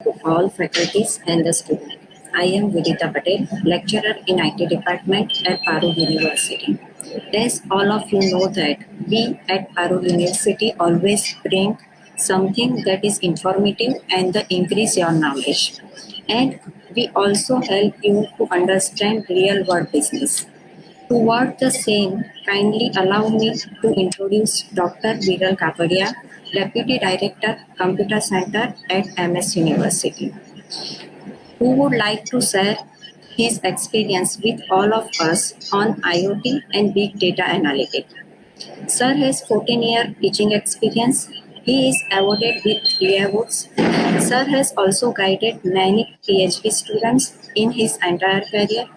to all faculties and the students. I am Vidita Patel, lecturer in IT department at Parul University. As all of you know that we at Parul University always bring something that is informative and the increase your knowledge. And we also help you to understand real world business. Toward the same, kindly allow me to introduce Dr. Viral Kapadia, Deputy Director, Computer Center at MS University, who would like to share his experience with all of us on IoT and big data analytics. Sir has 14-year teaching experience. He is awarded with 3 awards. Sir has also guided many PhD students in his entire career.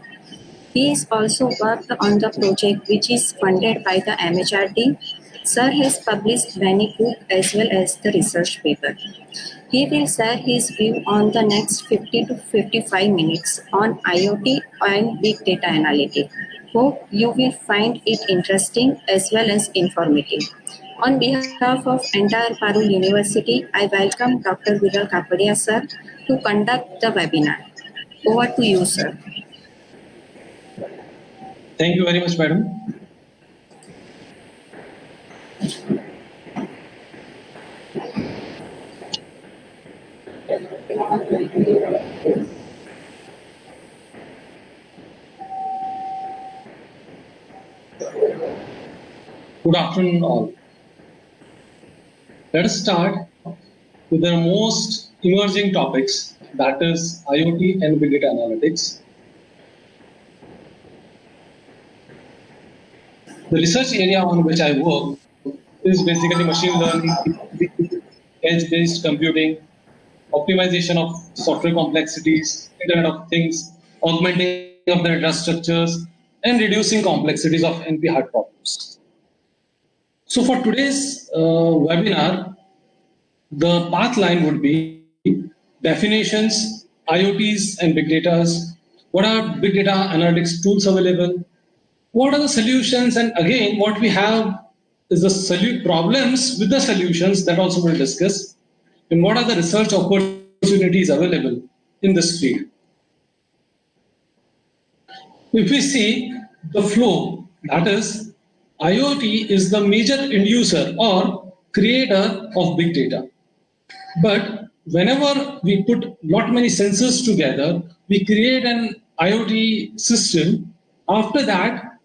He is also worked on the project which is funded by the MHRD. Sir has published many books as well as the research paper. He will share his view on the next 50 to 55 minutes on IoT and big data analytics. Hope you will find it interesting as well as informative. On behalf of entire Parul University, I welcome Dr. Viral Kapadia sir to conduct the webinar. Over to you, sir. Thank you very much, madam. Good afternoon, all. Let us start with the most emerging topics, that is IoT and big data analytics. The research area on which I work is basically machine learning, edge-based computing, optimization of software complexities, Internet of Things, augmenting of the data structures, and reducing complexities of NP hard problems. So for today's webinar, the path line would be definitions, IoTs and big datas, what are big data analytics tools available, what are the solutions, and again what we have is the problems with the solutions that also we'll discuss, and what are the research opportunities available in this field. If we see the flow, that is, IoT is the major inducer or creator of big data. But whenever we put not many sensors together, we create an IoT system. After that,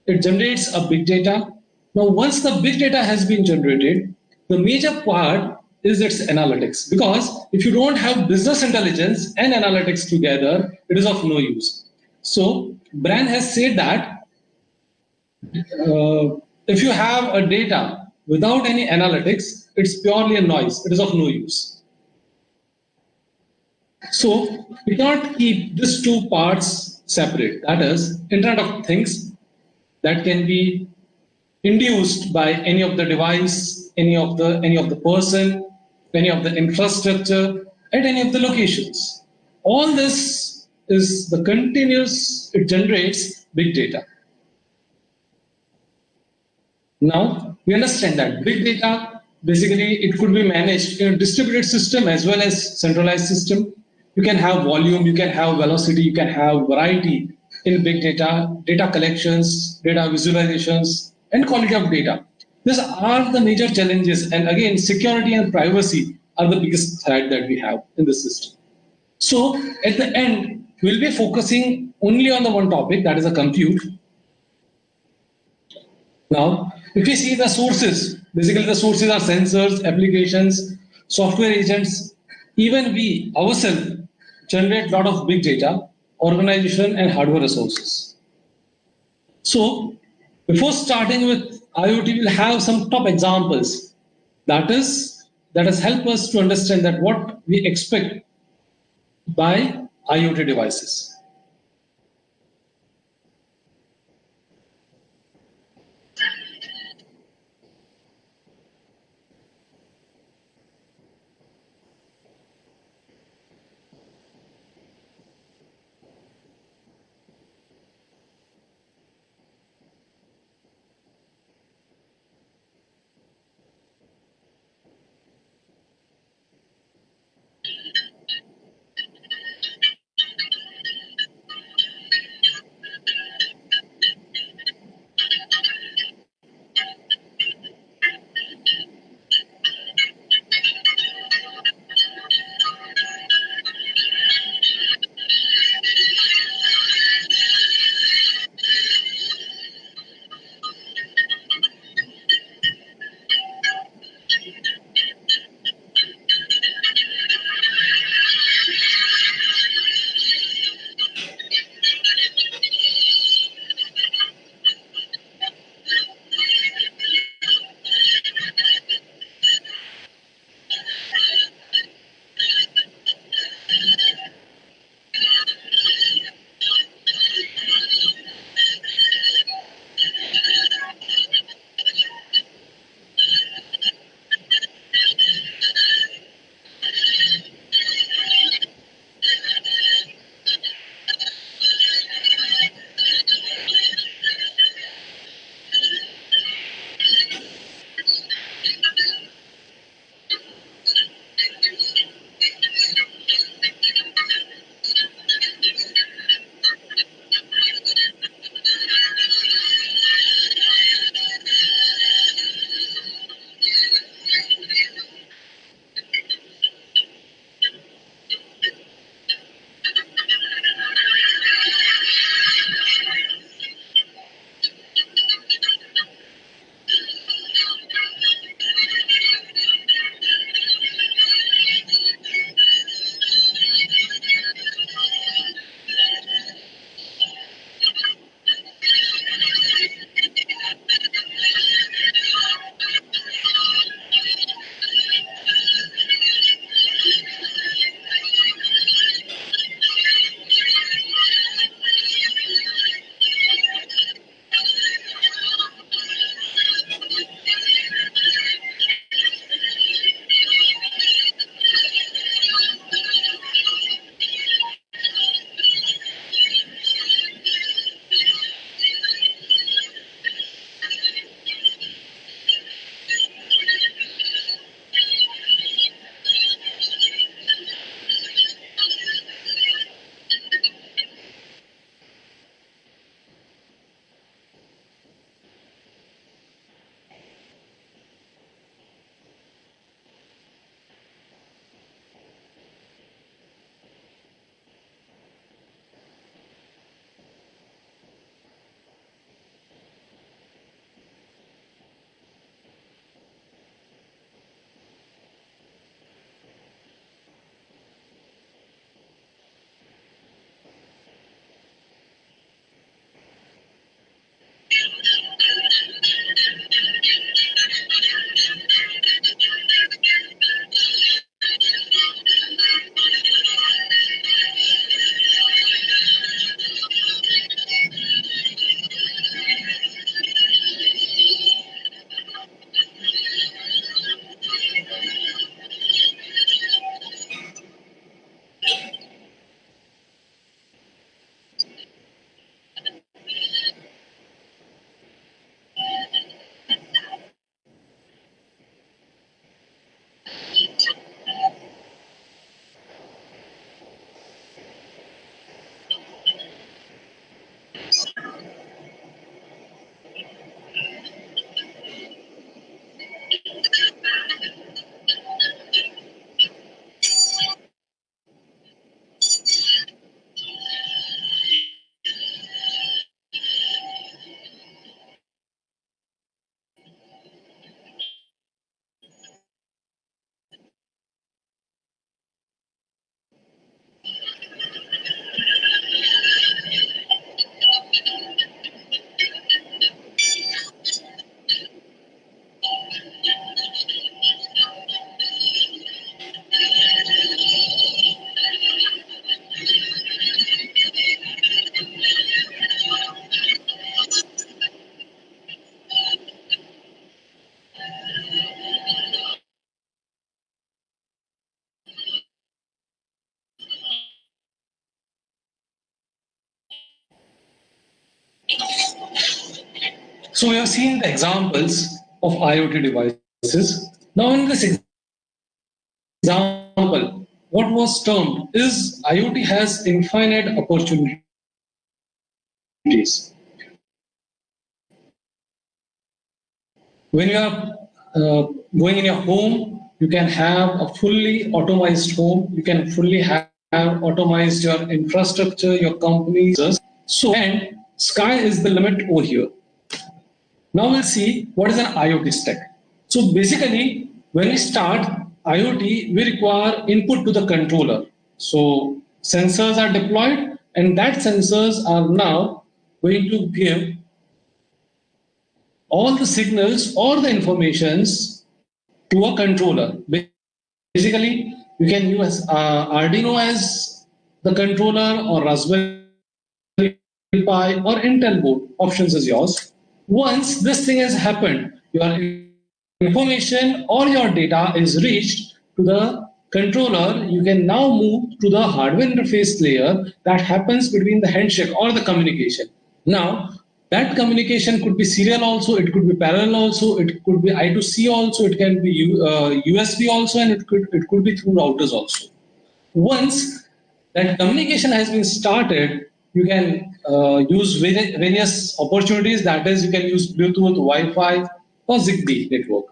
it generates a big data. Now, once the big data has been generated, the major part is its analytics. Because if you don't have business intelligence and analytics together, it is of no use. So, Brand has said that if you have a data without any analytics, it's purely a noise. It is of no use. So we cannot keep these two parts separate. That is, Internet of Things that can be induced by any of the device, any of the person, any of the infrastructure, at any of the locations. All this is the continuous, it generates big data. Now, we understand that big data, basically, it could be managed in a distributed system as well as centralized system. You can have volume, you can have velocity, you can have variety in big data, data collections, data visualizations, and quality of data. These are the major challenges. And again, security and privacy are the biggest threat that we have in the system. So at the end, we'll be focusing only on the one topic, that is a compute. Now, if we see the sources, basically the sources are sensors, applications, software agents. Even we ourselves generate a lot of big data, organization and hardware resources. So, before starting with IoT, we'll have some top examples. That has helped us to understand that what we expect by IoT devices. So we have seen the examples of IoT devices. Now in this example, what was termed is IoT has infinite opportunities. When you are going in your home, you can have a fully automized home. You can fully have automized your infrastructure, your companies. So, and sky is the limit over here. Now we'll see what is an IoT stack. So basically, when we start IoT, we require input to the controller. So sensors are deployed, and that sensors are now going to give all the signals or the informations to a controller. Basically, you can use Arduino as the controller or Raspberry Pi or Intel board. Options is yours. Once this thing has happened, your information or your data is reached to the controller, you can now move to the hardware interface layer that happens between the handshake or the communication. Now, that communication could be serial also, it could be parallel also, it could be I2C also, it can be USB also, and it could be through routers also. Once that communication has been started, you can use various opportunities. That is, you can use Bluetooth, Wi-Fi, or Zigbee network.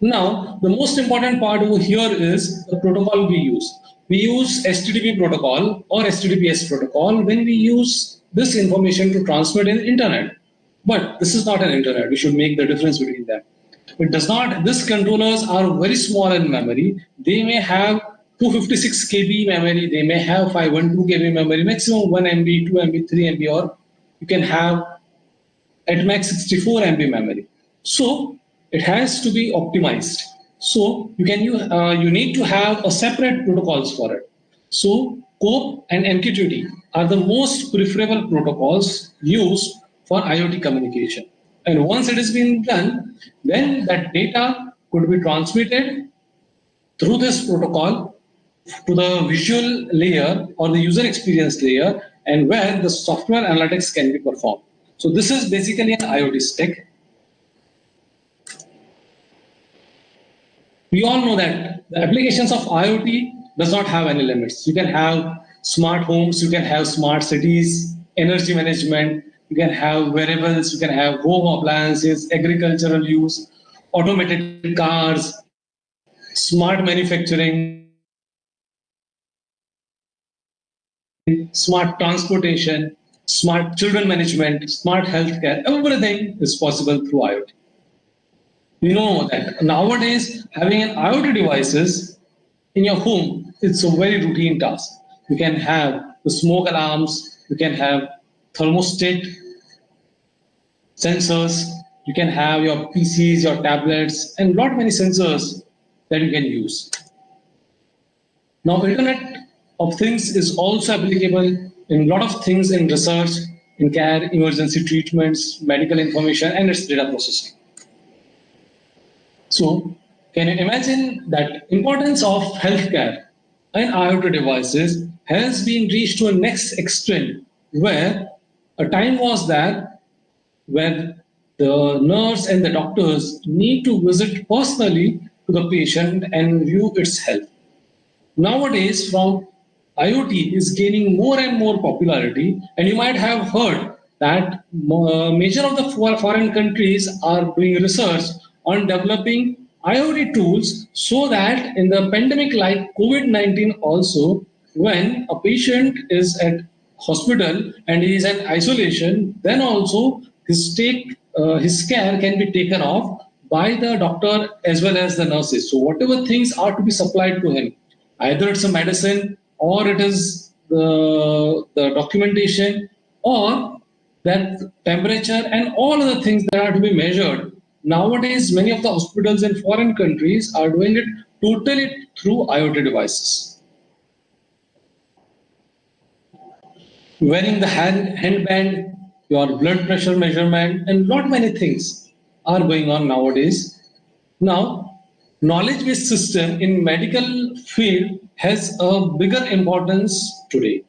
Now, the most important part over here is the protocol we use. We use HTTP protocol or HTTPS protocol when we use this information to transmit in the internet. But this is not an internet. We should make the difference between them. It does not. These controllers are very small in memory. They may have 256 KB memory. They may have 512 KB memory, maximum 1 MB, 2 MB, 3 MB, or you can have at max 64 MB memory. So it has to be optimized. So you need to have a separate protocols for it. So COAP and MQTT are the most preferable protocols used for IoT communication. And once it has been done, then that data could be transmitted through this protocol to the visual layer or the user experience layer, and where the software analytics can be performed. So this is basically an IoT stack. We all know that the applications of IoT does not have any limits. You can have smart homes, you can have smart cities, energy management, you can have wearables, you can have home appliances, agricultural use, automated cars, smart manufacturing, smart transportation, smart children management, smart healthcare. Everything is possible through IoT. You know that nowadays having an IoT devices in your home, it's a very routine task. You can have the smoke alarms, you can have thermostat sensors, you can have your PCs, your tablets, and lot many sensors that you can use. Now, Internet of Things is also applicable in a lot of things in research, in care, emergency treatments, medical information, and its data processing. So, can you imagine that importance of healthcare and IoT devices has been reached to a next extreme, where a time was there when the nurse and the doctors need to visit personally to the patient and view its health. Nowadays, from IoT is gaining more and more popularity, and you might have heard that major of the foreign countries are doing research on developing IoT tools so that in the pandemic like COVID-19 also, when a patient is at hospital and he is in isolation, then also his care can be taken off by the doctor as well as the nurses. So whatever things are to be supplied to him, either it's a medicine or it is the documentation or that temperature and all other things that are to be measured. Nowadays, many of the hospitals in foreign countries are doing it totally through IoT devices. Wearing the handband, your blood pressure measurement, and lot many things are going on nowadays. Now, knowledge-based system in medical field has a bigger importance today.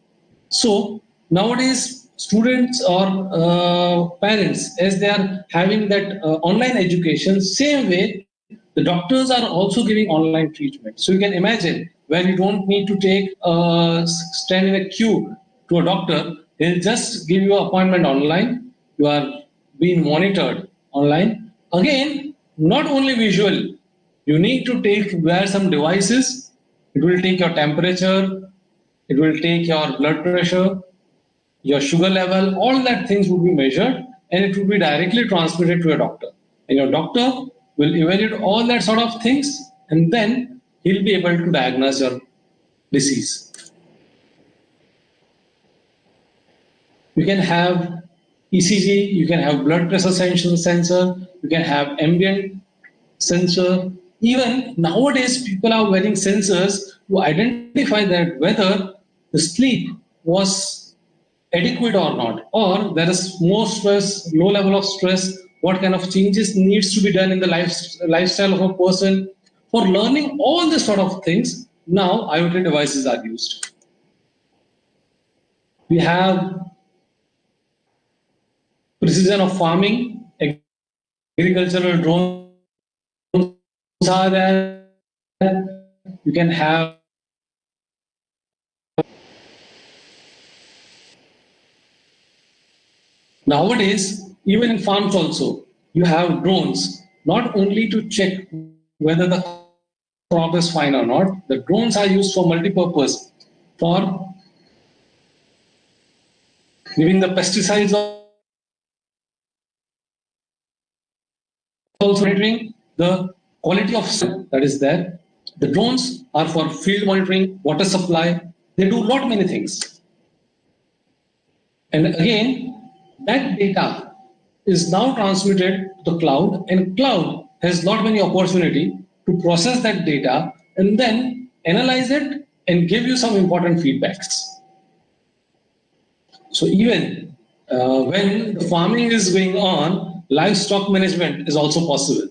So nowadays, students or parents, as they are having that online education, same way the doctors are also giving online treatment. So you can imagine where you don't need to take stand in a queue to a doctor. They'll just give you an appointment online. You are being monitored online. Again, not only visual, you need to wear some devices. It will take your temperature, it will take your blood pressure, your sugar level, all that things will be measured and it will be directly transmitted to a doctor. And your doctor will evaluate all that sort of things and then he'll be able to diagnose your disease. You can have ECG, you can have blood pressure sensor, you can have ambient sensor. Even nowadays, people are wearing sensors to identify that whether the sleep was adequate or not, or there is more stress, low level of stress, what kind of changes needs to be done in the lifestyle of a person. For learning all this sort of things, now IoT devices are used. We have precision of farming, agricultural drones are there. You can have nowadays, even in farms also, you have drones, not only to check whether the crop is fine or not. The drones are used for multi-purpose, for giving the pesticides, also monitoring the quality of soil that is there. The drones are for field monitoring, water supply. They do lot many things. And again, that data is now transmitted to the cloud, and cloud has not many opportunity to process that data and then analyze it and give you some important feedbacks. So even when the farming is going on, livestock management is also possible.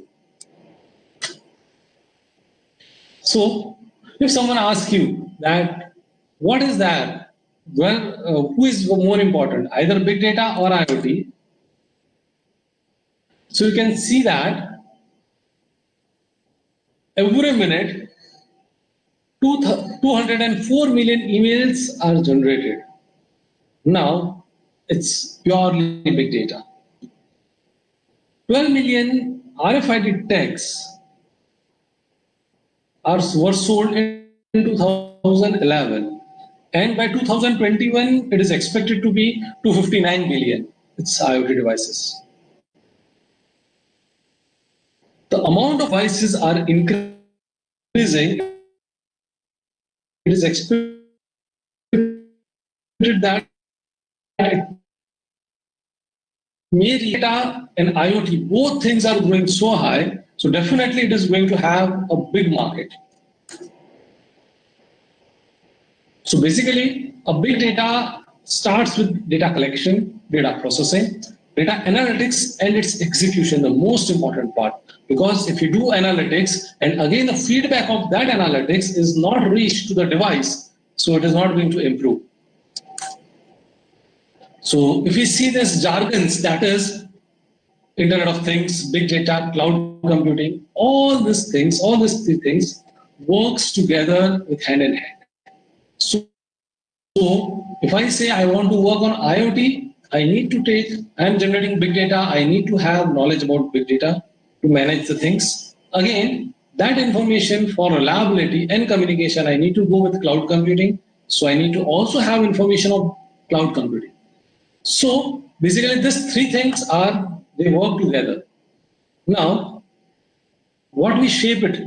So if someone asks you that, what is that? Well, who is more important, either big data or IoT? So you can see that every minute, 204 million emails are generated. Now, it's purely big data. 12 million RFID tags were sold in 2011. And by 2021, it is expected to be 259 billion. It's IoT devices. The amount of devices are increasing. It is expected that data and IoT, both things are growing so high, so definitely it is going to have a big market. So basically, a big data starts with data collection, data processing, data analytics, and its execution, the most important part. Because if you do analytics, and again the feedback of that analytics is not reached to the device, so it is not going to improve. So if we see this jargons, that is Internet of Things, big data, cloud computing, all these three things works together with hand in hand. So if I say I want to work on IoT, I'm generating big data, I need to have knowledge about big data to manage the things. Again, that information for reliability and communication, I need to go with cloud computing. So I need to also have information of cloud computing. So basically these three things they work together. Now, what we shape it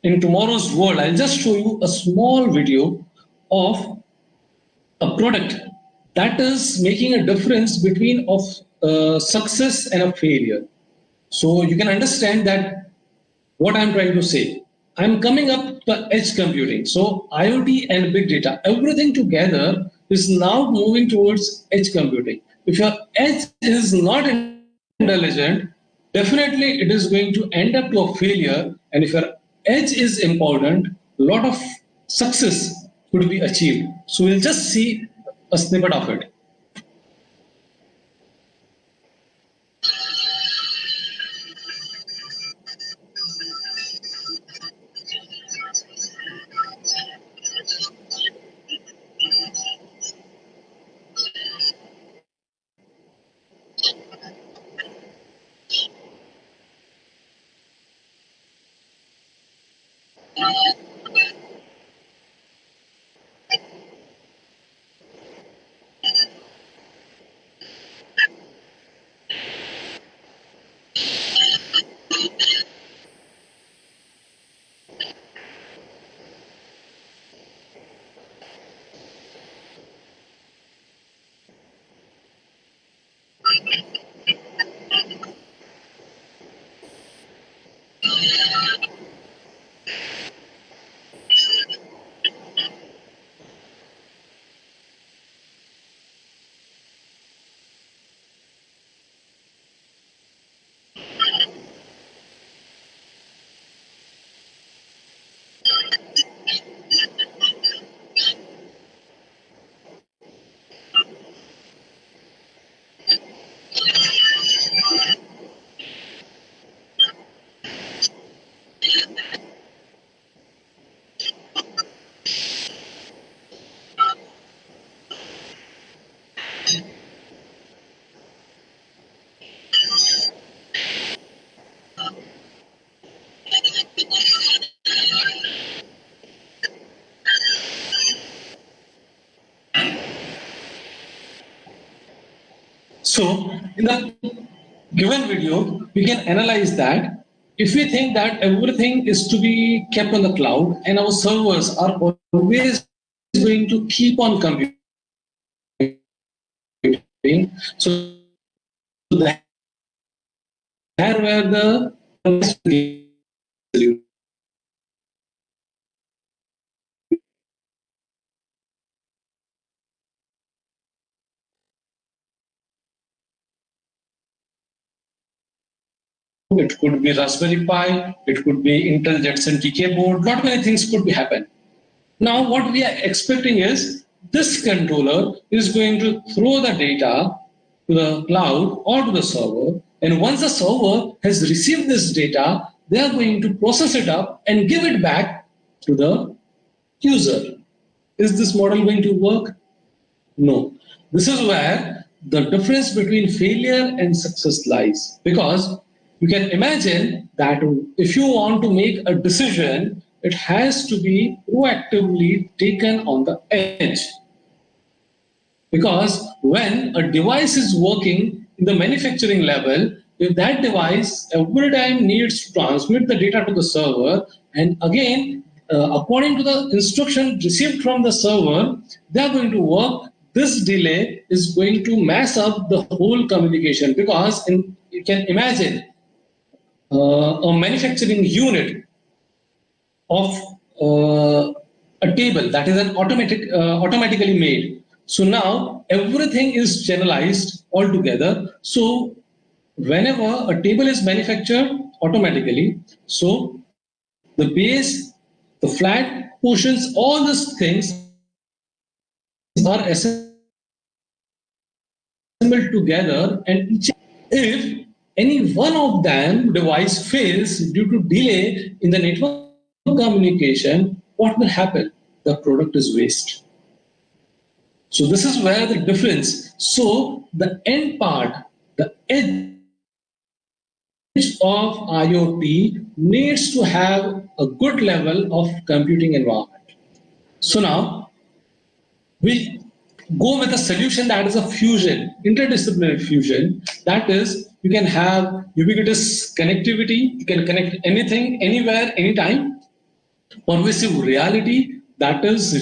in tomorrow's world, I'll just show you a small video of a product that is making a difference between success and a failure. So you can understand that what I'm trying to say. I'm coming up the edge computing. So IoT and big data, everything together is now moving towards edge computing. If your edge is not intelligent, definitely it is going to end up to a failure. And if your edge is important, a lot of success could be achieved. So we'll just see a snippet of it. So in the given video, we can analyze that if we think that everything is to be kept on the cloud and our servers are always going to keep on computing, so there where the it could be Raspberry Pi, it could be Intel Jetson TK board, lot many things could be happen. Now what we are expecting is this controller is going to throw the data to the cloud or to the server, and once the server has received this data, they are going to process it up and give it back to the user. Is this model going to work? No. This is where the difference between failure and success lies. Because you can imagine that if you want to make a decision, it has to be proactively taken on the edge. Because when a device is working in the manufacturing level, if that device every time needs to transmit the data to the server, and again, according to the instruction received from the server, they are going to work. This delay is going to mess up the whole communication, because you can imagine a manufacturing unit of a table that is an automatically made. So now everything is channelized altogether. So whenever a table is manufactured automatically, so the base, the flat portions, all these things are assembled together, and if any one of them device fails due to delay in the network communication, what will happen? The product is waste. So this is where the difference. So the end part, the edge of IoT needs to have a good level of computing environment. So now we go with a solution that is a fusion, interdisciplinary fusion. That is, you can have ubiquitous connectivity, you can connect anything, anywhere, anytime. Pervasive reality, that is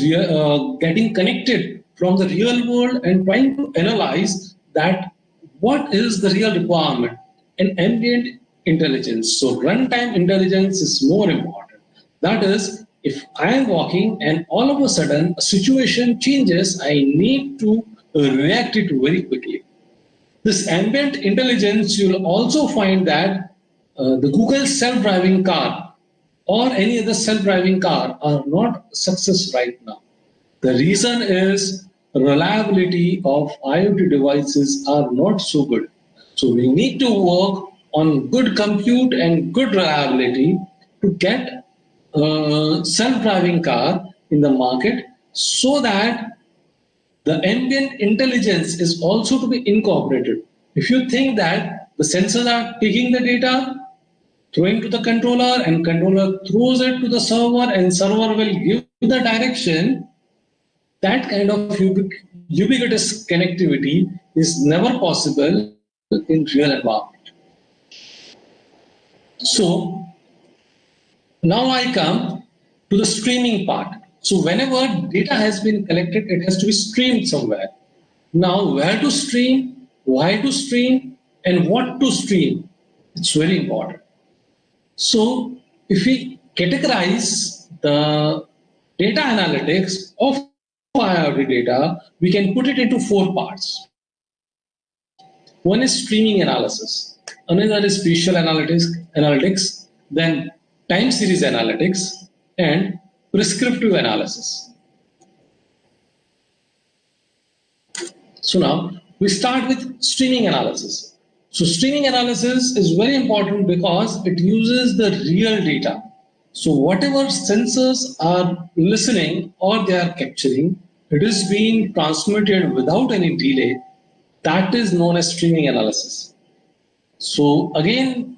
getting connected from the real world and trying to analyze that what is the real requirement, and ambient intelligence. So runtime intelligence is more important. That is, if I am walking and all of a sudden a situation changes, I need to react it very quickly. This ambient intelligence, you'll also find that the Google self-driving car or any other self-driving car are not success right now. The reason is reliability of IoT devices are not so good. So we need to work on good compute and good reliability to get a self-driving car in the market, so that the ambient intelligence is also to be incorporated. If you think that the sensors are taking the data, throwing to the controller, and controller throws it to the server, and server will give the direction, that kind of ubiquitous connectivity is never possible in real environment. So now I come to the streaming part. So whenever data has been collected, it has to be streamed somewhere. Now where to stream, why to stream, and what to stream, it's very important. So if we categorize the data analytics of IoT data, we can put it into 4 parts. One is streaming analysis, another is spatial analytics, then time series analytics, and prescriptive analysis. So now we start with streaming analysis. So streaming analysis is very important because it uses the real data. So whatever sensors are listening or they are capturing, it is being transmitted without any delay. That is known as streaming analysis. So again,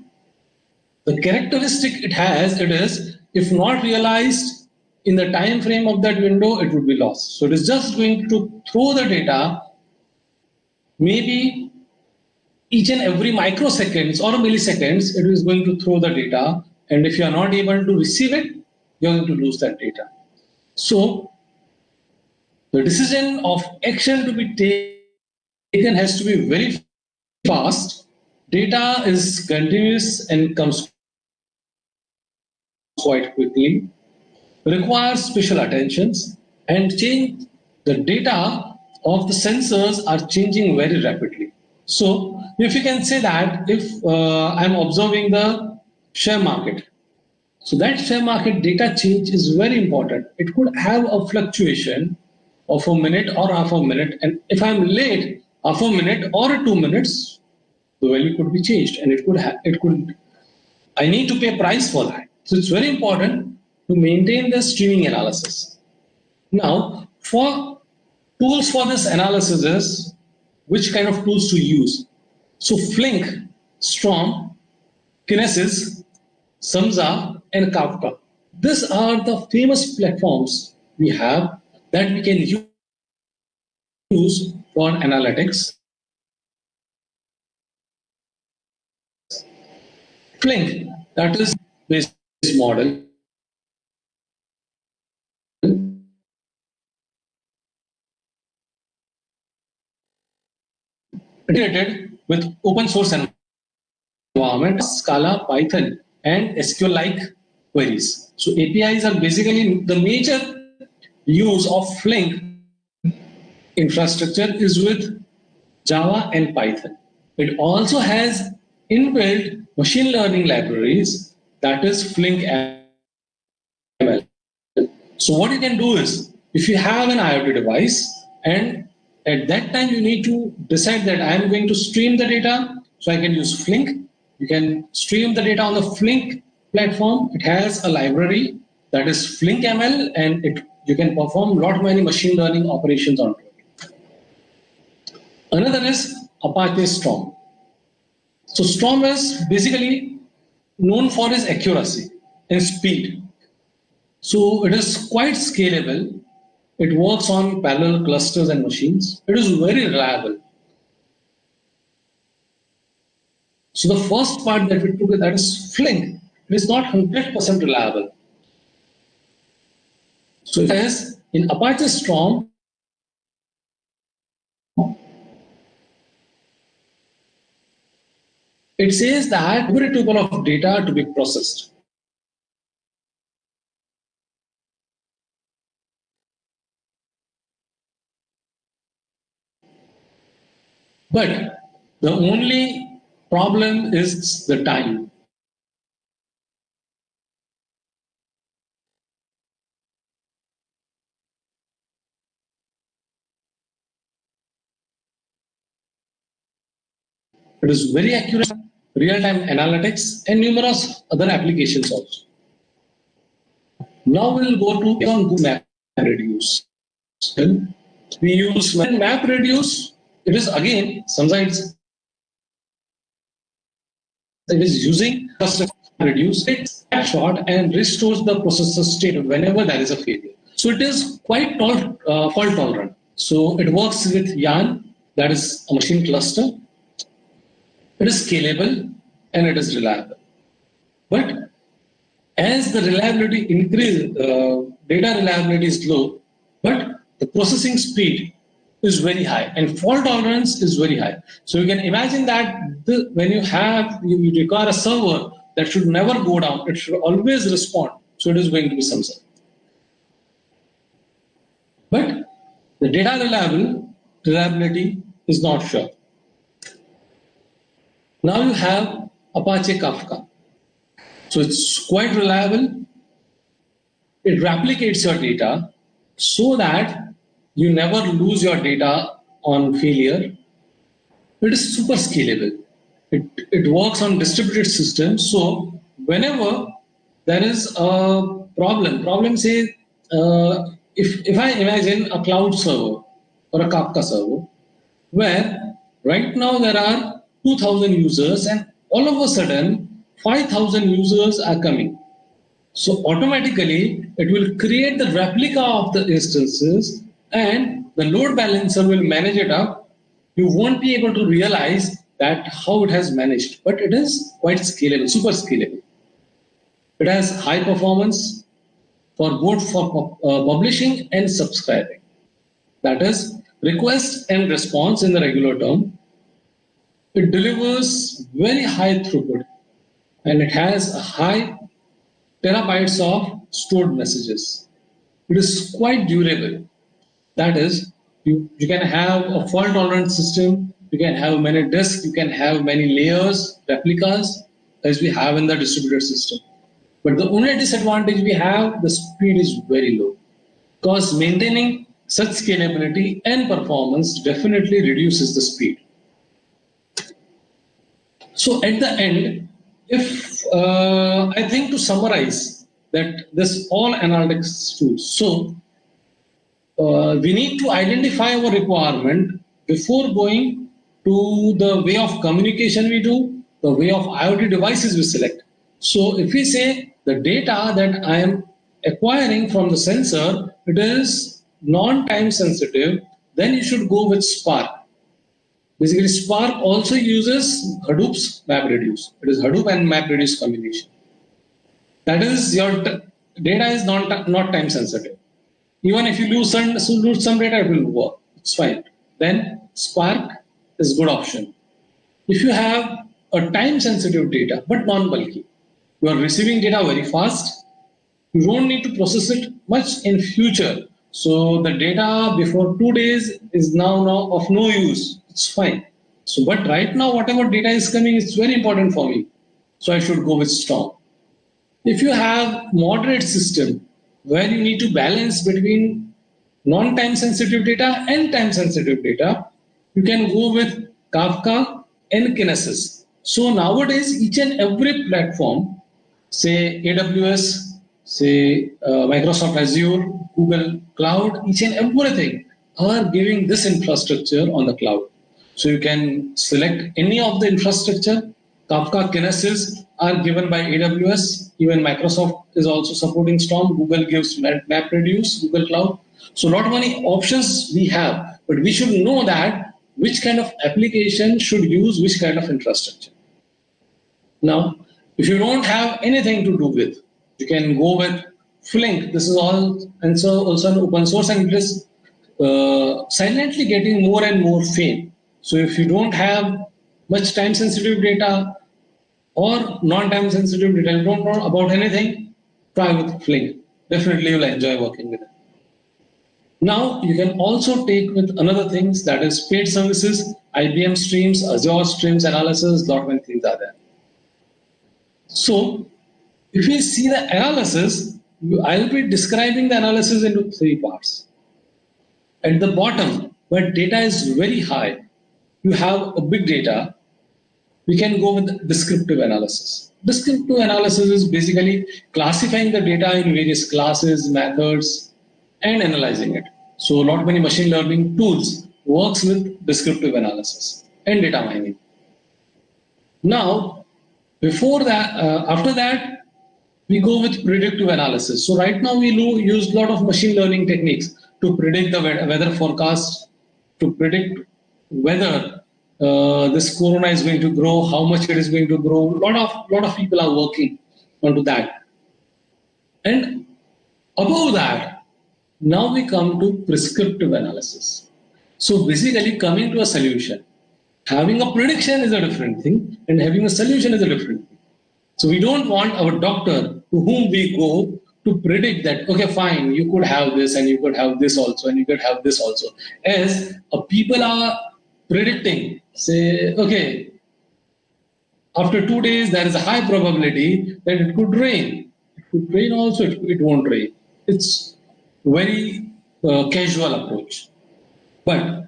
the characteristic it has, it is, if not realized in the time frame of that window, it would be lost. So it is just going to throw the data maybe each and every microseconds or milliseconds, it is going to throw the data. And if you are not able to receive it, you're going to lose that data. So the decision of action to be taken has to be very fast. Data is continuous and comes quite quickly, requires special attentions, and change the data of the sensors are changing very rapidly. So if you can say that if I'm observing the share market, so that share market data change is very important. It could have a fluctuation of a minute or half a minute, and if I'm late half a minute or 2 minutes, the value could be changed, and it could I need to pay a price for that. So it's very important to maintain the streaming analysis. Now, for tools for this analysis is which kind of tools to use. So Flink, Storm, Kinesis, Samza, and Kafka. These are the famous platforms we have that we can use for analytics. Flink, that is based model. Integrated with open source environment, Scala, Python, and SQL-like queries. So APIs are basically the major use of Flink infrastructure is with Java and Python. It also has inbuilt machine learning libraries, that is Flink ML. So what you can do is, if you have an IoT device and at that time you need to decide that I am going to stream the data, so I can use Flink. You can stream the data on the Flink platform. It has a library that is Flink ML, and you can perform a lot many machine learning operations on it. Another is Apache Storm. So Storm is basically known for its accuracy and speed. So it is quite scalable. It works on parallel clusters and machines. It is very reliable. So the first part that we took, that is Flink, it is not 100% reliable. So it is in Apache Storm, it says that every tuple of data to be processed. But the only problem is the time. It is very accurate, real-time analytics, and numerous other applications also. Now we'll go to MapReduce. We use MapReduce. It is again, sometimes it is using reduce it snapshot and restores the processor state whenever there is a failure. So it is quite fault tolerant. So it works with Yarn, that is a machine cluster. It is scalable and it is reliable. But as the reliability increases, data reliability is low, but the processing speed is very high and fault tolerance is very high. So you can imagine that when you require a server that should never go down, it should always respond. So it is going to be Samsung. But the data reliability is not sure. Now you have Apache Kafka. So it's quite reliable. It replicates your data so that you never lose your data on failure. It is super scalable. It works on distributed systems. So whenever there is a problem say, if I imagine a cloud server or a Kafka server, where right now there are 2,000 users and all of a sudden 5,000 users are coming. So automatically it will create the replica of the instances and the load balancer will manage it up. You won't be able to realize that how it has managed, but it is quite scalable, super scalable. It has high performance for both for publishing and subscribing. That is request and response in the regular term. It delivers very high throughput and it has a high terabytes of stored messages. It is quite durable. That is, you can have a fault tolerant system, you can have many disks, you can have many layers, replicas, as we have in the distributed system. But the only disadvantage we have, the speed is very low. Because maintaining such scalability and performance definitely reduces the speed. So at the end, if I think to summarize that this all analytics tools. So we need to identify our requirement before going to the way of communication we do, the way of IoT devices we select. So if we say the data that I am acquiring from the sensor, it is non-time sensitive, then you should go with Spark. Basically, Spark also uses Hadoop's MapReduce. It is Hadoop and MapReduce combination. That is, your data is not time sensitive. Even if you lose some data, it will work. It's fine. Then Spark is a good option. If you have a time sensitive data, but non-bulky, you are receiving data very fast, you don't need to process it much in future. So the data before 2 days is now of no use. It's fine. So, but right now, whatever data is coming, it's very important for me. So I should go with Storm. If you have moderate system where you need to balance between non-time sensitive data and time sensitive data, you can go with Kafka and Kinesis. So nowadays, each and every platform, say AWS, say Microsoft Azure, Google Cloud, each and everything are giving this infrastructure on the cloud. So you can select any of the infrastructure. Kafka, Kinesis are given by AWS. Even Microsoft is also supporting Storm. Google gives MapReduce, Google Cloud. So not many options we have, but we should know that which kind of application should use which kind of infrastructure. Now, if you don't have anything to do with, you can go with Flink. This is all and so also an open source, and it is silently getting more and more fame. So if you don't have much time sensitive data or non-time sensitive data, you don't know about anything, try with Flink. Definitely you'll enjoy working with it. Now you can also take with another things, that is paid services, IBM Streams, Azure Streams Analysis, lot many things are there. So if we see the analysis, I'll be describing the analysis into 3 parts. At the bottom, where data is very high, you have a big data, we can go with descriptive analysis. Descriptive analysis is basically classifying the data in various classes, methods, and analyzing it. So not many machine learning tools works with descriptive analysis and data mining. Now, before that, after that, we go with predictive analysis. So right now we use a lot of machine learning techniques to predict the weather forecast, to predict whether this corona is going to grow, how much it is going to grow. Lot of people are working onto that. And above that, now we come to prescriptive analysis. So basically coming to a solution. Having a prediction is a different thing and having a solution is a different thing. So we don't want our doctor to whom we go to predict that, okay, fine, you could have this and you could have this also and you could have this also. As people are predicting, say, okay, after 2 days, there is a high probability that it could rain. It could rain also, it won't rain. It's very casual approach. But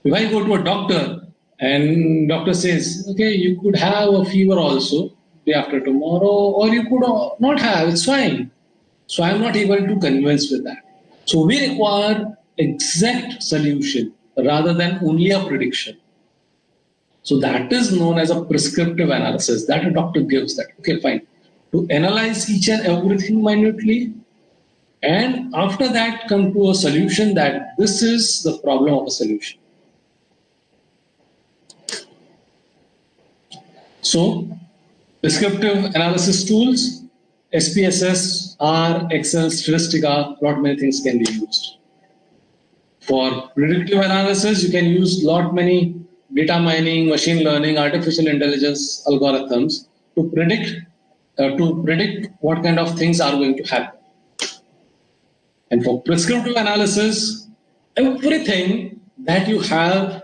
if I go to a doctor and doctor says, okay, you could have a fever also day after tomorrow, or you could not have, it's fine. So I'm not able to convince with that. So we require exact solution rather than only a prediction. So that is known as a prescriptive analysis that a doctor gives that, okay, fine, to analyze each and everything minutely, and after that come to a solution that this is the problem of a solution. So, descriptive analysis tools, SPSS, R, Excel, Statistica, lot many things can be used. For predictive analysis, you can use lot many data mining, machine learning, artificial intelligence algorithms to predict what kind of things are going to happen. And for prescriptive analysis, everything that you have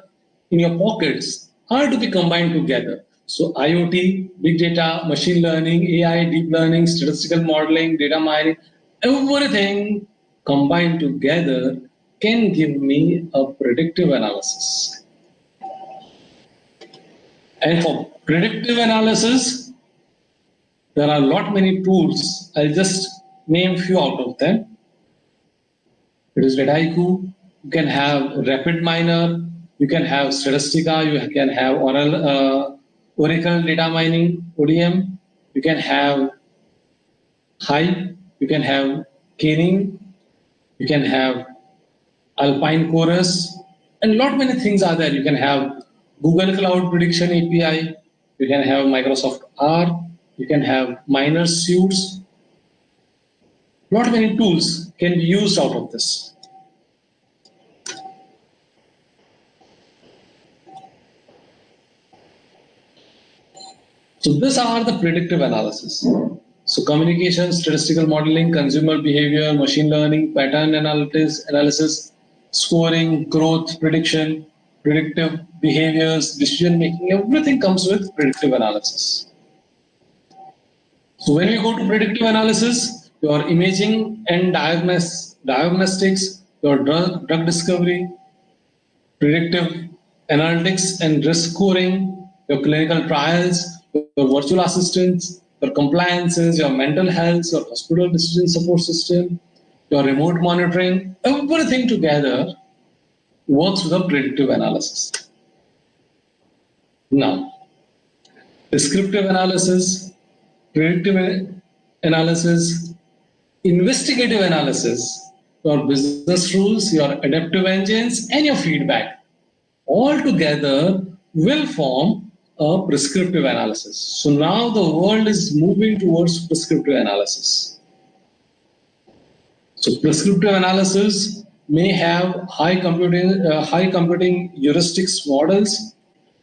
in your pockets are to be combined together. So IoT, big data, machine learning, AI, deep learning, statistical modeling, data mining, everything combined together can give me a predictive analysis. And for predictive analysis, there are a lot many tools. I'll just name few out of them. It is Dataiku. You can have RapidMiner. You can have Statistica. You can have Oracle Data Mining, ODM. You can have Hive. You can have Kening. You can have Alpine Chorus. And lot many things are there. You can have Google Cloud Prediction API. You can have Microsoft R. You can have Miner Suits. Lot many tools can be used out of this. So these are the predictive analysis. So communication, statistical modeling, consumer behavior, machine learning, pattern analysis, scoring, growth prediction, predictive behaviors, decision making, everything comes with predictive analysis. So when we go to predictive analysis, your imaging and diagnostics, your drug discovery, predictive analytics and risk scoring, your clinical trials, your virtual assistants, your compliances, your mental health, your hospital decision support system, your remote monitoring, everything together works with a predictive analysis. Now, descriptive analysis, predictive analysis, investigative analysis, your business rules, your adaptive engines, and your feedback all together will form a prescriptive analysis. So now the world is moving towards prescriptive analysis. So prescriptive analysis may have high computing heuristics models.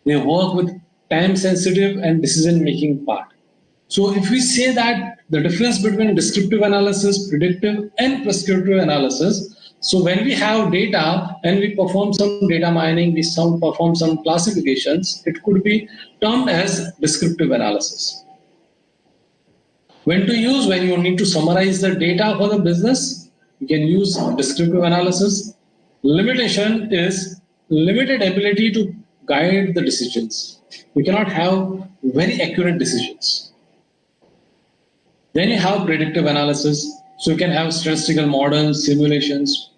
They work with time-sensitive and decision-making part. So if we say that the difference between descriptive analysis, predictive, and prescriptive analysis, so when we have data and we perform some data mining, we perform some classifications, it could be termed as descriptive analysis. When to use? When you need to summarize the data for the business, you can use descriptive analysis. Limitation is limited ability to guide the decisions. You cannot have very accurate decisions. Then you have predictive analysis. So you can have statistical models, simulations.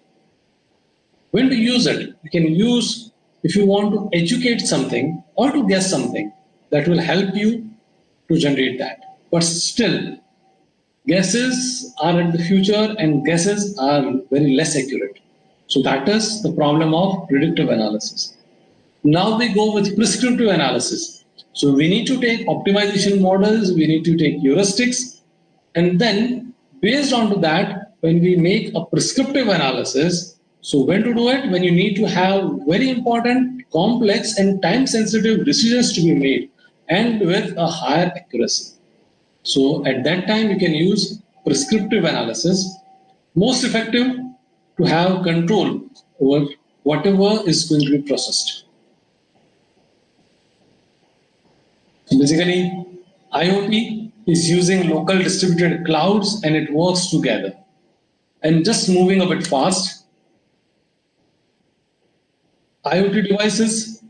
When to use it? You can use if you want to educate something or to guess something that will help you to generate that. But still, guesses are in the future and guesses are very less accurate. So that is the problem of predictive analysis. Now we go with prescriptive analysis. So we need to take optimization models, we need to take heuristics, and then based on that, when we make a prescriptive analysis, so when to do it? When you need to have very important, complex and time-sensitive decisions to be made and with a higher accuracy. So at that time, you can use prescriptive analysis, most effective to have control over whatever is going to be processed. So basically, IoT is using local distributed clouds and it works together. And just moving a bit fast, IoT devices,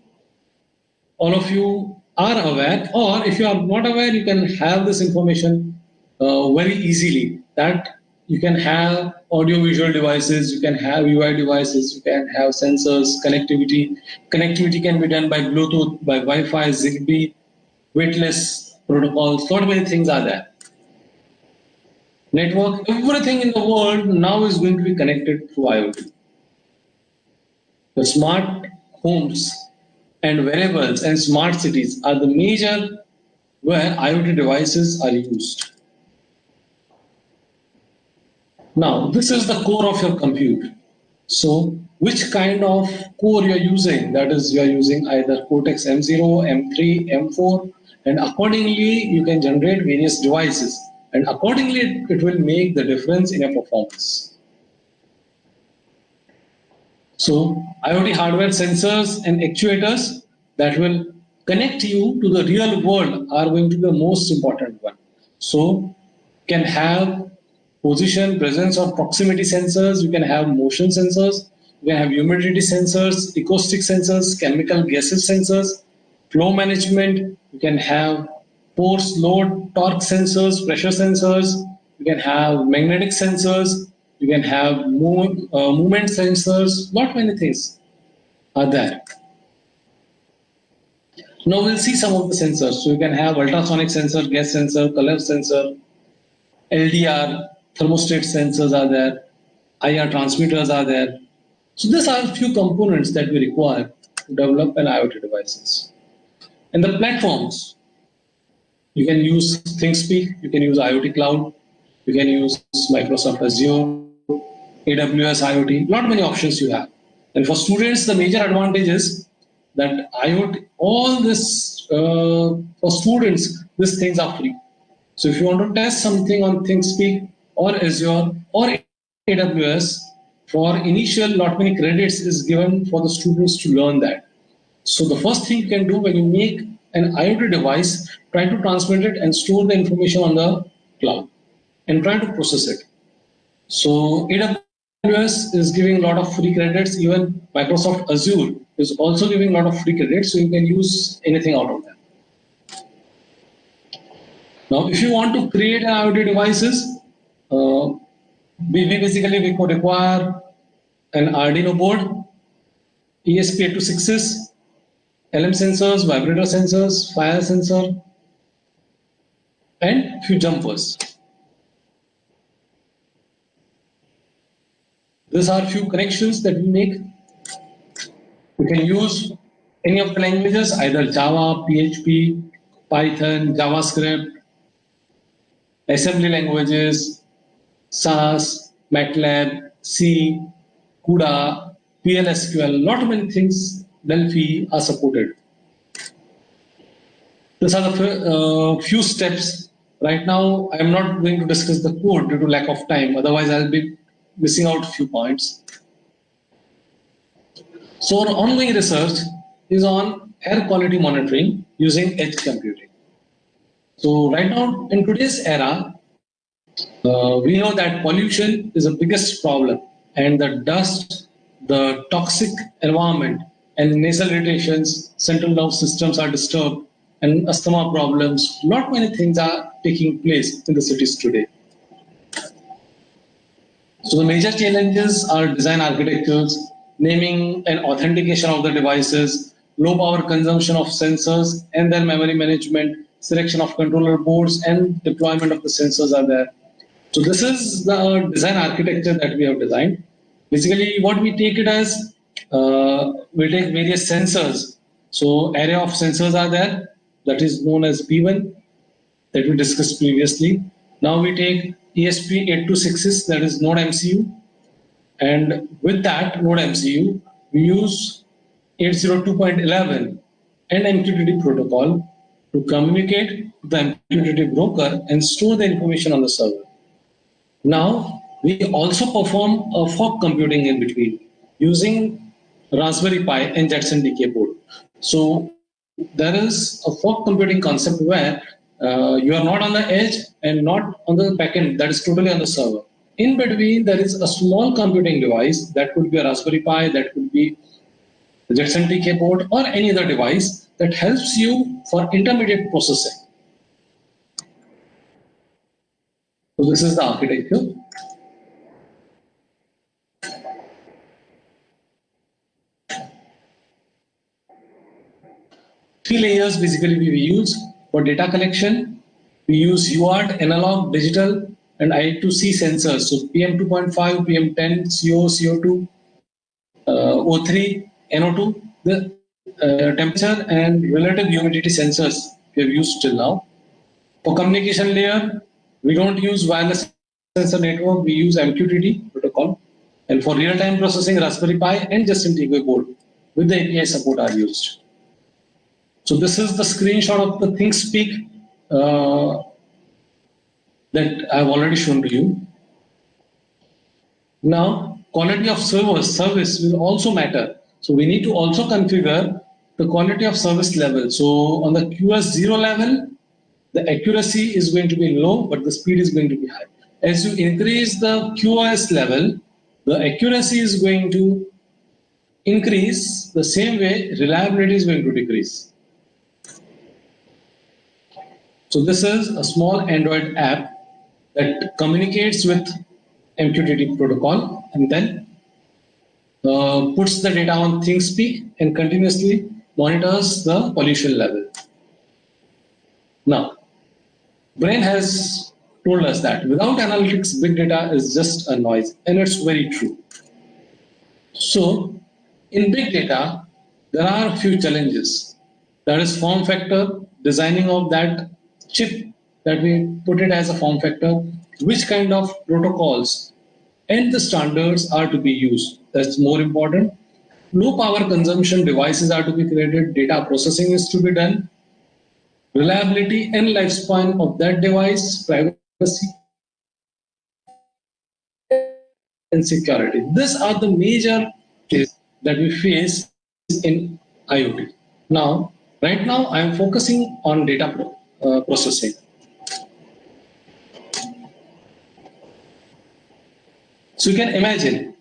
all of you are aware, or if you are not aware, you can have this information very easily, that you can have audio-visual devices, you can have UI devices, you can have sensors, connectivity. Connectivity can be done by Bluetooth, by Wi-Fi, Zigbee, weightless protocols, lot many things are there. Network, everything in the world now is going to be connected through IoT. The smart homes and wearables and smart cities are the major where IoT devices are used. Now, this is the core of your compute. So, which kind of core you are using? That is, you are using either Cortex M0, M3, M4, and accordingly, you can generate various devices. And accordingly, it will make the difference in your performance. So, IoT hardware sensors and actuators that will connect you to the real world are going to be the most important one. So, can have position, presence, or proximity sensors. You can have motion sensors. You can have humidity sensors, acoustic sensors, chemical gases sensors, flow management. You can have force, load, torque sensors, pressure sensors. You can have magnetic sensors. You can have movement sensors. Not many things are there. Now we'll see some of the sensors. So you can have ultrasonic sensor, gas sensor, color sensor, LDR, thermostat sensors are there, IR transmitters are there. So these are a few components that we require to develop an IoT devices. And the platforms, you can use ThinkSpeak, you can use IoT Cloud, you can use Microsoft Azure, AWS IoT, not many options you have. And for students, the major advantage is that IoT, all this, for students, these things are free. So if you want to test something on ThinkSpeak or Azure or AWS, for initial, not many credits is given for the students to learn that. So the first thing you can do when you make an IoT device, try to transmit it and store the information on the cloud and try to process it. So AWS is giving a lot of free credits. Even Microsoft Azure is also giving a lot of free credits, so you can use anything out of them. Now, if you want to create an IoT devices, we could require an Arduino board, ESP8266, LM sensors, vibrator sensors, fire sensor, and few jumpers. These are few connections that we make. You can use any of the languages, either Java, PHP, Python, JavaScript, assembly languages, SAS, MATLAB, C, CUDA, PLSQL, lot many things, Delphi are supported. These are the few steps. Right now, I am not going to discuss the code due to lack of time. Otherwise, I'll be missing out a few points. So our ongoing research is on air quality monitoring using edge computing. So right now, in today's era, we know that pollution is the biggest problem, and the dust, the toxic environment, and nasal irritations, central nervous systems are disturbed, and asthma problems. Not many things are taking place in the cities today. So the major challenges are design architectures, naming and authentication of the devices, low power consumption of sensors and their memory management, selection of controller boards, and deployment of the sensors are there. So this is the design architecture that we have designed. Basically, what we take it as, we take various sensors. So array of sensors are there, that is known as P1, that we discussed previously. Now we take ESP8266, that is Node MCU, and with that Node MCU, we use 802.11 and MQTT protocol to communicate to the MQTT broker and store the information on the server. Now, we also perform a fog computing in between using Raspberry Pi and Jetson DK board. So there is a fog computing concept where you are not on the edge and not on the backend, that is totally on the server. In between, there is a small computing device that could be a Raspberry Pi, that could be the Jetson TK board, or any other device that helps you for intermediate processing. So this is the architecture. Three layers basically we use for data collection. We use UART, analog, digital, and I2C sensors. So PM2.5, PM10, CO, CO2, O3, NO2, the temperature and relative humidity sensors we have used till now. For communication layer, we don't use wireless sensor network, we use MQTT protocol. And for real-time processing, Raspberry Pi and Justin Tigway board with the API support are used. So this is the screenshot of the ThinkSpeak that I've already shown to you. Now, quality of service will also matter. So we need to also configure the quality of service level. So on the QoS 0 level, the accuracy is going to be low, but the speed is going to be high. As you increase the QoS level, the accuracy is going to increase. The same way, reliability is going to decrease. So this is a small Android app that communicates with MQTT protocol and then puts the data on ThinkSpeak and continuously monitors the pollution level. Now, Brain has told us that without analytics, big data is just a noise, and it's very true. So, in big data, there are a few challenges. That is form factor, designing of that chip that we put it as a form factor, which kind of protocols and the standards are to be used. That's more important. Low power consumption devices are to be created, data processing is to be done, reliability and lifespan of that device, privacy and security. These are the major things that we face in IoT. Now, right now, I am focusing on data processing. So you can imagine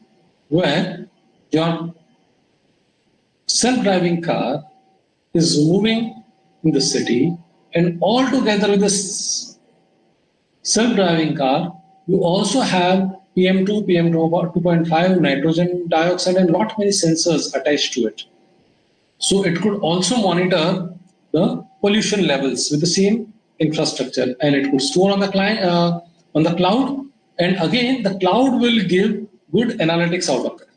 where your self-driving car is moving in the city, and all together with this self-driving car, you also have PM2, PM2.5, nitrogen dioxide, and lot many sensors attached to it. So it could also monitor the pollution levels with the same infrastructure, and it could store on the client on the cloud. And again, the cloud will give good analytics out of it.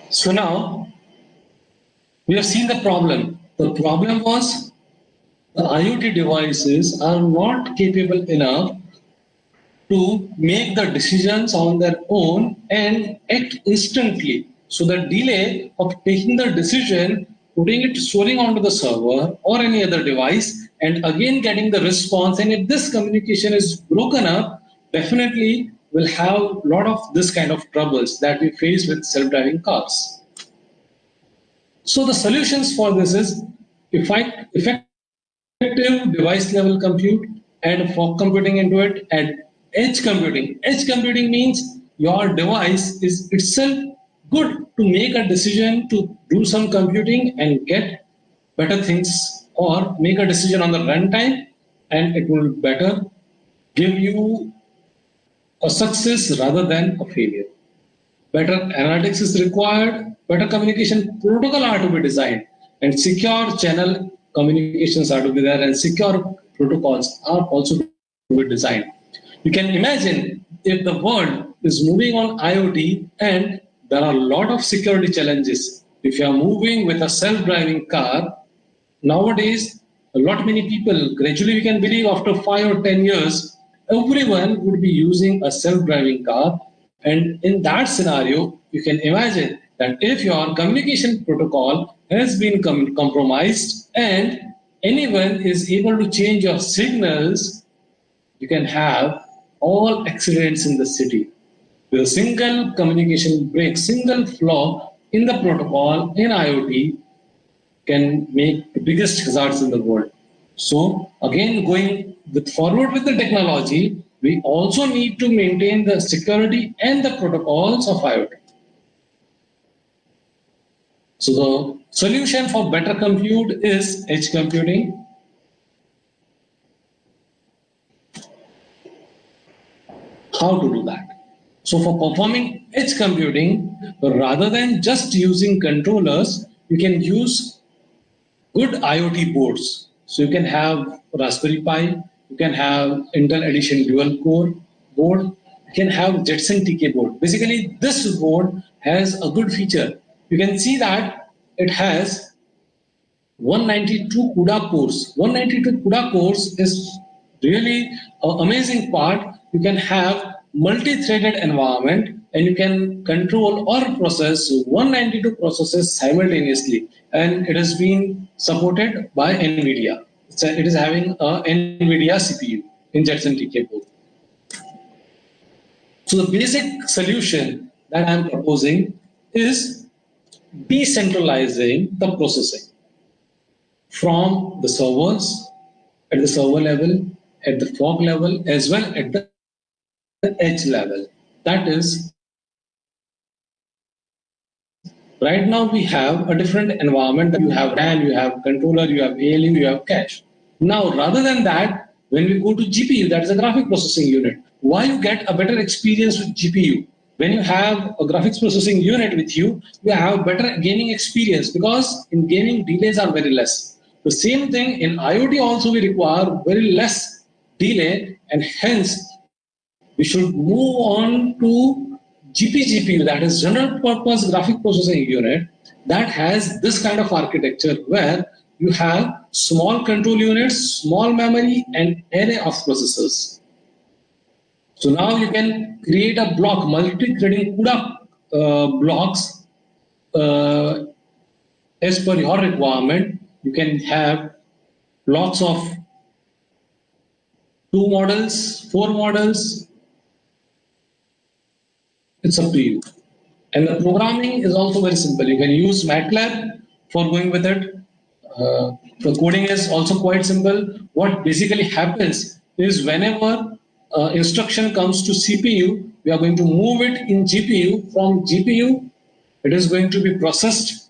So now we have seen the problem. The problem was the IoT devices are not capable enough to make the decisions on their own and act instantly. So the delay of taking the decision, putting it, storing onto the server or any other device, and again getting the response. And if this communication is broken up, definitely we'll have a lot of this kind of troubles that we face with self-driving cars. So the solutions for this is effective device level compute, add fog computing into it, add edge computing. Edge computing means your device is itself good to make a decision to do some computing and get better things, or make a decision on the runtime, and it will better give you a success rather than a failure. Better analytics is required, better communication protocol are to be designed, and secure channel communications are to be there, and secure protocols are also to be designed. You can imagine if the world is moving on IoT and there are a lot of security challenges. If you are moving with a self-driving car, nowadays, a lot many people, gradually we can believe after 5 or 10 years, everyone would be using a self-driving car. And in that scenario, you can imagine that if your communication protocol has been compromised and anyone is able to change your signals, you can have all accidents in the city. With a single communication break, single flaw in the protocol in IoT can make the biggest hazards in the world. So again, going forward with the technology, we also need to maintain the security and the protocols of IoT. So the solution for better compute is edge computing. How to do that? So for performing edge computing, rather than just using controllers, you can use good IoT boards. So you can have Raspberry Pi, you can have Intel Edition dual core board, you can have Jetson TK board. Basically, this board has a good feature. You can see that it has 192 CUDA cores. 192 CUDA cores is really an amazing part. You can have multi-threaded environment and you can control or process 192 processes simultaneously, and it has been supported by NVIDIA. It is having a NVIDIA CPU in Jetson TK board. So the basic solution that I'm proposing is decentralizing the processing from the servers at the server level, at the fog level, as well at the edge level. That is, right now we have a different environment. You have RAM, you have controller, you have ALU, you have cache. Now, rather than that, when we go to GPU, that is a graphic processing unit, why you get a better experience with GPU? When you have a graphics processing unit with you, you have better gaming experience because in gaming delays are very less. The same thing in IoT also we require very less delay, and hence we should move on to GPGPU, that is general purpose graphic processing unit, that has this kind of architecture where you have small control units, small memory, and array of processors. So now you can create a block, multi-threading CUDA blocks as per your requirement. You can have blocks of 2 models, 4 models. It's up to you. And the programming is also very simple. You can use MATLAB for going with it. The coding is also quite simple. What basically happens is whenever instruction comes to CPU, we are going to move it in GPU. From GPU, it is going to be processed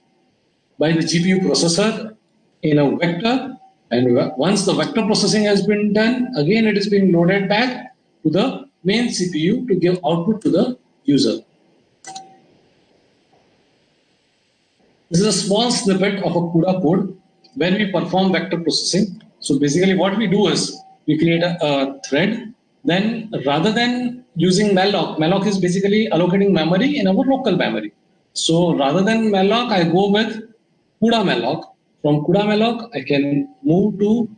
by the GPU processor in a vector. And once the vector processing has been done, again it is being loaded back to the main CPU to give output to the user. This is a small snippet of a CUDA code where we perform vector processing. So basically what we do is we create a thread. Then rather than using malloc, malloc is basically allocating memory in our local memory. So rather than malloc, I go with CUDA malloc. From CUDA malloc, I can move to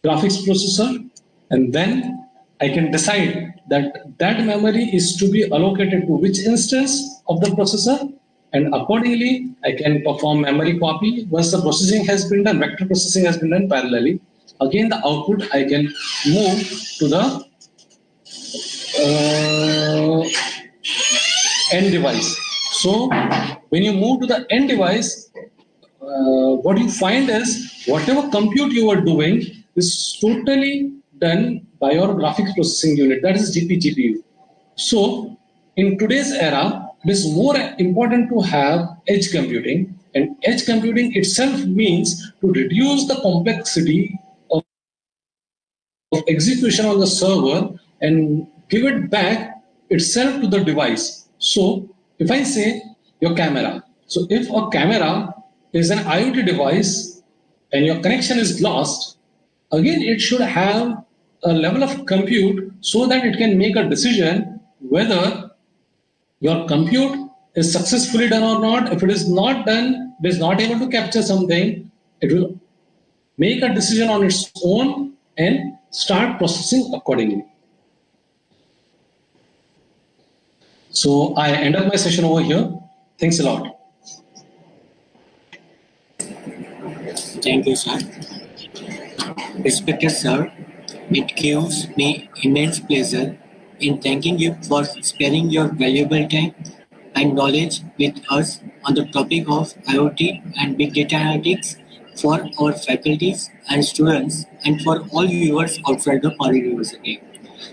graphics processor, and then I can decide that that memory is to be allocated to which instance of the processor, and accordingly I can perform memory copy. Once the processing has been done, vector processing has been done parallelly, again the output I can move to the end device. So when you move to the end device, what you find is whatever compute you are doing is totally done by your graphics processing unit, that is GPGPU. So in today's era, it is more important to have edge computing, and edge computing itself means to reduce the complexity of execution on the server and give it back itself to the device. So if I say your camera, so if a camera is an IoT device and your connection is lost, again it should have a level of compute so that it can make a decision whether your compute is successfully done or not. If it is not done, it is not able to capture something, it will make a decision on its own and start processing accordingly. So I end up my session over here. Thanks a lot. Thank you, sir. Respected sir, it gives me immense pleasure in thanking you for sparing your valuable time and knowledge with us on the topic of IoT and big data analytics for our faculties and students and for all viewers outside the Pali University.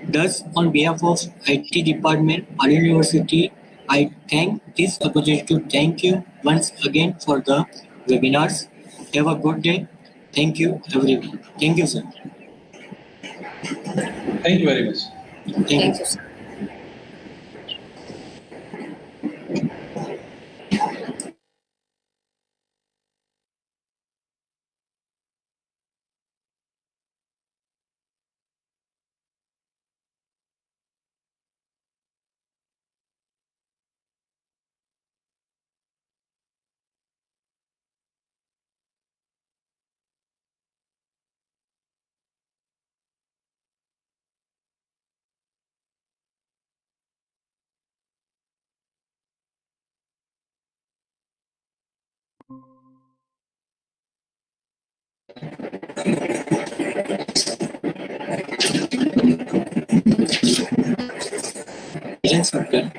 Thus, on behalf of IT department, Pali University, I thank this opportunity to thank you once again for the webinars. Have a good day. Thank you, everyone. Thank you, sir. Thank you very much. Thank you. Thank you, sir. Yes, sir.